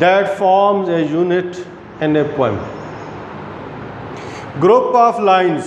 that forms a unit in a poem. Group of lines,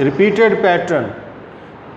repeated pattern,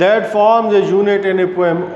that forms a unit in a poem,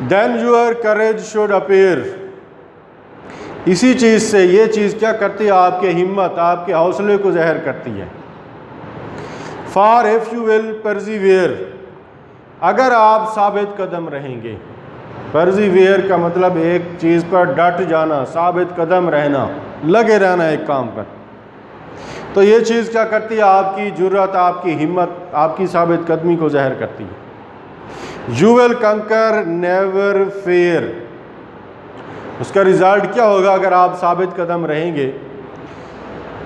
then your courage should appear. اسی چیز سے یہ چیز کیا کرتی ہے؟ آپ کے ہمت، آپ کے حوصلے کو ظاہر کرتی ہے. فار ایف یو ول پرزیویئر، اگر آپ ثابت قدم رہیں گے. پرزیویئر کا مطلب ایک چیز پر ڈٹ جانا، ثابت قدم رہنا، لگے رہنا ایک کام پر. تو یہ چیز کیا کرتی ہے؟ آپ کی جرأت، آپ کی ہمت، آپ کی ثابت قدمی کو ظاہر کرتی ہے. You will conquer never fear, اس کا رزلٹ کیا ہوگا اگر آپ ثابت قدم رہیں گے؟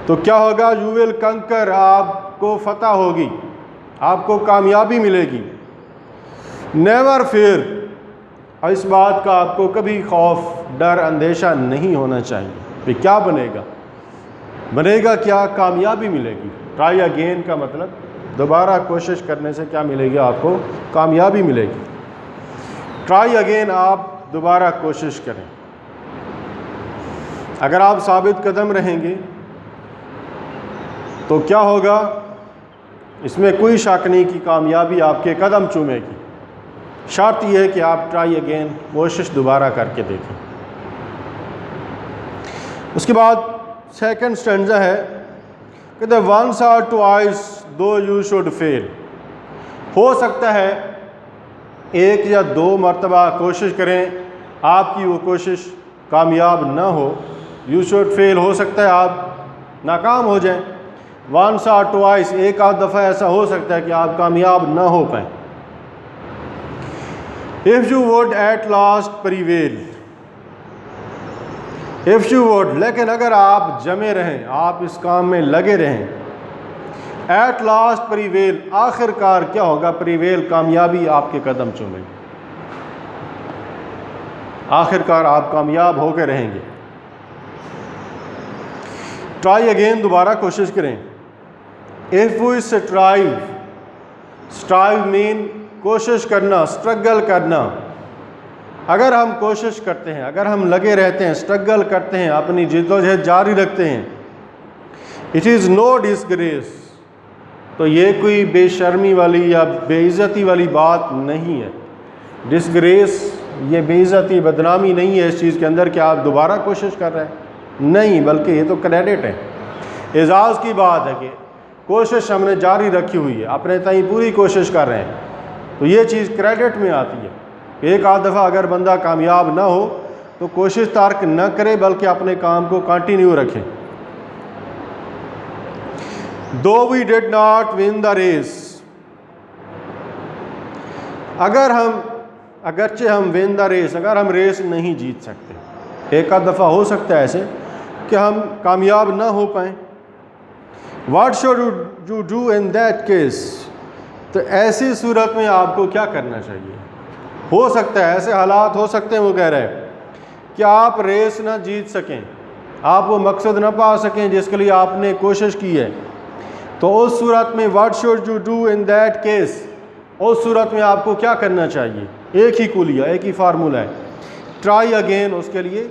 تو کیا ہوگا؟ یو ول کنکر، آپ کو فتح ہوگی، آپ کو کامیابی ملے گی. نیور فیئر، اور اس بات کا آپ کو کبھی خوف، ڈر، اندیشہ نہیں ہونا چاہیے. پھر کیا بنے گا؟ بنے گا کیا؟ کامیابی ملے گی. ٹرائی اگین کا مطلب دوبارہ کوشش کرنے سے کیا ملے گی؟ آپ کو کامیابی ملے گی. ٹرائی اگین، آپ دوبارہ کوشش کریں. اگر آپ ثابت قدم رہیں گے تو کیا ہوگا؟ اس میں کوئی شک نہیں کہ کامیابی آپ کے قدم چومے گی. شرط یہ ہے کہ آپ ٹرائی اگین، کوشش دوبارہ کر کے دیکھیں. اس کے بعد سیکنڈ اسٹینزا ہے کہ ونس اور twice do you should feel. ہو سکتا ہے ایک یا دو مرتبہ کوشش کریں، آپ کی وہ کوشش کامیاب نہ ہو. یو شوڈ فیل، ہو سکتا ہے آپ ناکام ہو جائیں. ونس اور ٹوائس، ایک آدھ دفعہ ایسا ہو سکتا ہے کہ آپ کامیاب نہ ہو پائیں. if you would at last prevail، if you would، لیکن اگر آپ جمے رہیں، آپ اس کام میں لگے رہیں. at last prevail، آخر کار کیا ہوگا؟ prevail، کامیابی آپ کے قدم چومے گی. آخر کار آپ کامیاب ہو کے رہیں گے. ٹرائی اگین، دوبارہ کوشش کریں. if we strive مین کوشش کرنا، اسٹرگل کرنا. اگر ہم کوشش کرتے ہیں، اگر ہم لگے رہتے ہیں، اسٹرگل کرتے ہیں، اپنی جد و جہد جاری رکھتے ہیں. اٹ از نو ڈسگریس، تو یہ کوئی بے شرمی والی یا بے عزتی والی بات نہیں ہے. ڈسگریس، یہ بے عزتی، بدنامی نہیں ہے اس چیز کے اندر کہ آپ دوبارہ کوشش کر رہے ہیں، نہیں، بلکہ یہ تو کریڈٹ ہے، اعزاز کی بات ہے کہ کوشش ہم نے جاری رکھی ہوئی ہے، اپنے تئیں پوری کوشش کر رہے ہیں. تو یہ چیز کریڈٹ میں آتی ہے. ایک آدھ دفعہ اگر بندہ کامیاب نہ ہو تو کوشش ترک نہ کرے، بلکہ اپنے کام کو کنٹینیو رکھیں. though we did not win the race، اگرچہ ہم win the race، اگر ہم ریس نہیں جیت سکتے، ایک آدھ دفعہ ہو سکتا ہے ایسے کہ ہم کامیاب نہ ہو پائیں. what should you do in that case، تو ایسی صورت میں آپ کو کیا کرنا چاہیے؟ ہو سکتا ہے ایسے حالات ہو سکتے ہیں، وہ کہہ رہے ہیں کہ آپ ریس نہ جیت سکیں، آپ وہ مقصد نہ پا سکیں جس کے لیے آپ نے کوشش کی ہے. تو اس صورت میں what should you do in that case، اس صورت میں آپ کو کیا کرنا چاہیے؟ ایک ہی کلیہ، ایک ہی فارمولہ ہے، ٹرائی اگین، اس کے لیے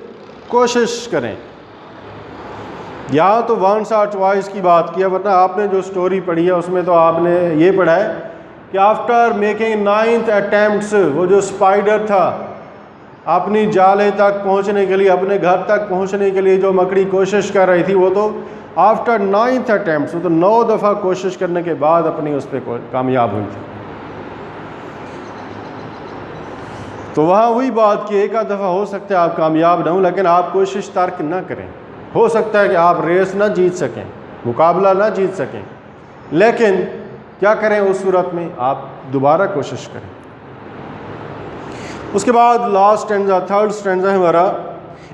کوشش کریں. یہاں تو ونس اور ٹوائس کی بات کی ہے، ورنہ آپ نے جو سٹوری پڑھی ہے اس میں تو آپ نے یہ پڑھا ہے کہ آفٹر میکنگ 9th attempts، وہ جو اسپائڈر تھا اپنی جالے تک پہنچنے کے لیے، اپنے گھر تک پہنچنے کے لیے جو مکڑی کوشش کر رہی تھی، وہ تو آفٹر 9th attempts، وہ تو 9 دفعہ کوشش کرنے کے بعد اپنی اس پہ کامیاب ہوئی تھی. تو وہاں وہی بات کہ ایک آدھ دفعہ ہو سکتا ہے آپ کامیاب نہ ہوں، لیکن آپ کوشش ترک نہ کریں. ہو سکتا ہے کہ آپ ریس نہ جیت سکیں، مقابلہ نہ جیت سکیں، لیکن کیا کریں اس صورت میں؟ آپ دوبارہ کوشش کریں. اس کے بعد لاسٹ اسٹینزا، تھرڈ اسٹینزا ہے ہمارا،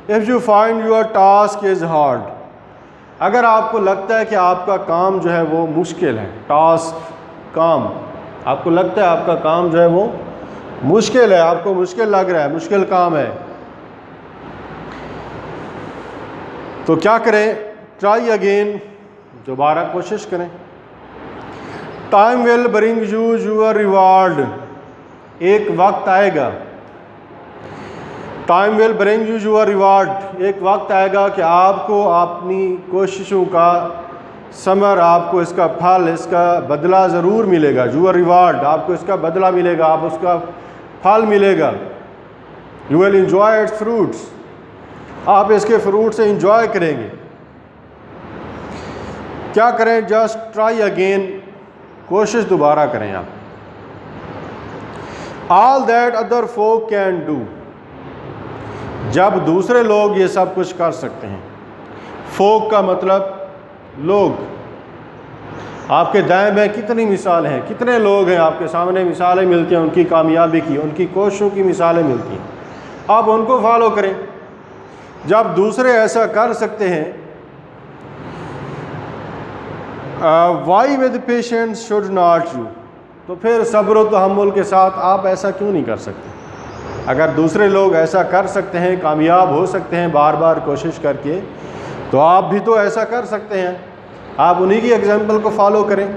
if you find your task is hard، اگر آپ کو لگتا ہے کہ آپ کا کام جو ہے وہ مشکل ہے، ٹاسک، کام، آپ کو لگتا ہے آپ کا کام جو ہے وہ مشکل ہے، آپ کو مشکل لگ رہا ہے، مشکل کام ہے، تو کیا کریں؟ ٹرائی اگین، دوبارہ کوشش کریں. Time will bring you your reward, ایک وقت آئے گا، time will bring you your reward, ایک وقت آئے گا کہ آپ کو اپنی کوششوں کا ثمر، آپ کو اس کا پھل، اس کا بدلہ ضرور ملے گا. یور ریوارڈ، آپ کو اس کا بدلہ ملے گا، آپ اس کا پھل ملے گا. You will enjoy its fruits. آپ اس کے فروٹ سے انجوائے کریں گے. کیا کریں؟ جسٹ ٹرائی اگین، کوشش دوبارہ کریں آپ. All that other folk can do, جب دوسرے لوگ یہ سب کچھ کر سکتے ہیں. فوک کا مطلب لوگ. آپ کے دائیں بائیں کتنی مثالیں ہیں، کتنے لوگ ہیں آپ کے سامنے، مثالیں ملتی ہیں ان کی کامیابی کی، ان کی کوششوں کی مثالیں ملتی ہیں. آپ ان کو فالو کریں. جب دوسرے ایسا کر سکتے ہیں، why with patience should not you, تو پھر صبر و تحمل کے ساتھ آپ ایسا کیوں نہیں کر سکتے؟ اگر دوسرے لوگ ایسا کر سکتے ہیں، کامیاب ہو سکتے ہیں بار بار کوشش کر کے، تو آپ بھی تو ایسا کر سکتے ہیں. آپ انہی کی ایگزامپل کو فالو کریں،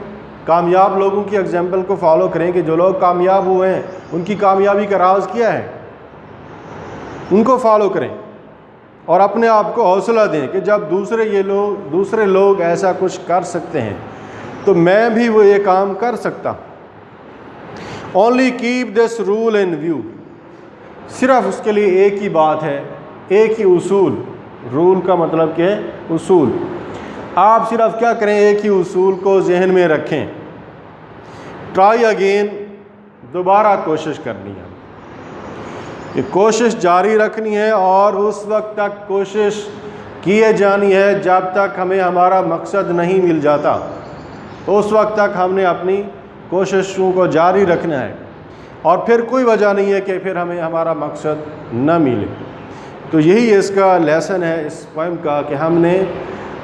کامیاب لوگوں کی ایگزامپل کو فالو کریں کہ جو لوگ کامیاب ہوئے ہیں ان کی کامیابی کا راز کیا ہے، ان کو فالو کریں. اور اپنے آپ کو حوصلہ دیں کہ جب دوسرے لوگ ایسا کچھ کر سکتے ہیں تو میں بھی وہ یہ کام کر سکتا. Only keep this rule in view, صرف اس کے لیے ایک ہی بات ہے، ایک ہی اصول. رول کا مطلب کہ اصول. آپ صرف کیا کریں؟ ایک ہی اصول کو ذہن میں رکھیں. ٹرائی اگین، دوبارہ کوشش کرنی ہے. کہ کوشش جاری رکھنی ہے اور اس وقت تک کوشش کیے جانی ہے جب تک ہمیں ہمارا مقصد نہیں مل جاتا. تو اس وقت تک ہم نے اپنی کوششوں کو جاری رکھنا ہے، اور پھر کوئی وجہ نہیں ہے کہ پھر ہمیں ہمارا مقصد نہ ملے. تو یہی اس کا لیسن ہے اس پوئم کا، کہ ہم نے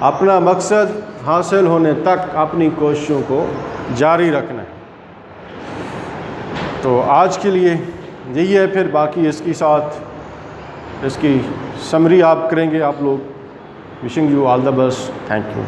اپنا مقصد حاصل ہونے تک اپنی کوششوں کو جاری رکھنا ہے. تو آج کے لیے یہی ہے. پھر باقی اس کی ساتھ اس کی سمری آپ کریں گے آپ لوگ. Wishing you all the best. Thank you.